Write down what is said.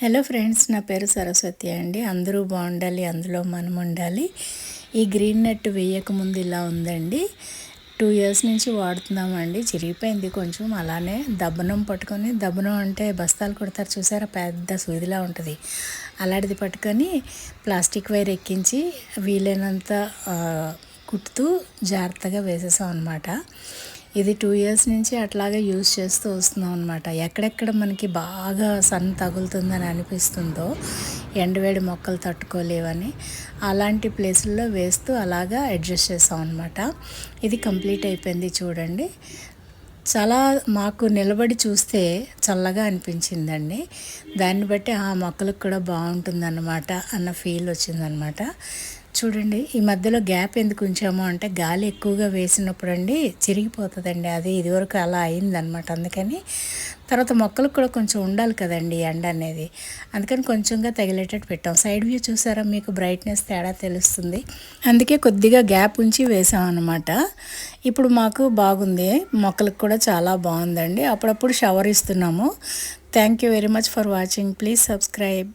Hello friends, నా పేరు సరస్వతి అండి. అందరూ బాగుండాలి, అందులో మనం ఉండాలి. ఈ గ్రీన్ నెట్ వేయకముందు ఇలా ఉందండి. 2 ఇయర్స్ నుంచి వాడుతున్నామండి. చిరిగిపోయింది కొంచెం. అలానే దబ్బనం పట్టుకొని, దబ్బనం అంటే బస్తాలు కొడతారు చూసారా, పెద్ద సూదిలా ఉంటుంది. అలాంటిది పట్టుకొని ప్లాస్టిక్ వైర్ ఎక్కించి వీలైనంత కుట్టుతూ జాగ్రత్తగా వేసేసాం అనమాట. ఇది 2 ఇయర్స్ నుంచి అట్లాగే యూజ్ చేస్తూ వస్తున్నాం అనమాట. ఎక్కడెక్కడ మనకి బాగా సన్ తగులుతుందని అనిపిస్తుందో, ఎండవేడి మొక్కలు తట్టుకోలేవని అలాంటి ప్లేసుల్లో వేస్తూ అలాగా అడ్జస్ట్ చేసాం అనమాట. ఇది కంప్లీట్ అయిపోయింది చూడండి. చాలా మాకు నిలబడి చూస్తే చల్లగా అనిపించిందండి. దాన్ని బట్టి ఆ మొక్కలకు కూడా బాగుంటుందన్నమాట అన్న ఫీల్ వచ్చిందనమాట. చూడండి, ఈ మధ్యలో గ్యాప్ ఎందుకు ఉంచాము అంటే గాలి ఎక్కువగా వేసినప్పుడు అండి చిరిగిపోతుందండి. అది ఇదివరకు అలా అయిందనమాట. అందుకని తర్వాత మొక్కలకు కూడా కొంచెం ఉండాలి కదండి ఎండ అనేది. అందుకని కొంచెంగా తగిలేటట్టు పెట్టాం. సైడ్ వ్యూ చూసారా, మీకు బ్రైట్నెస్ తేడా తెలుస్తుంది. అందుకే కొద్దిగా గ్యాప్ ఉంచి వేసాం అనమాట. ఇప్పుడు మాకు బాగుంది, మొక్కలకు కూడా చాలా బాగుందండి. అప్పుడప్పుడు షవర్ ఇస్తున్నాము. Thank you very much for watching. Please subscribe.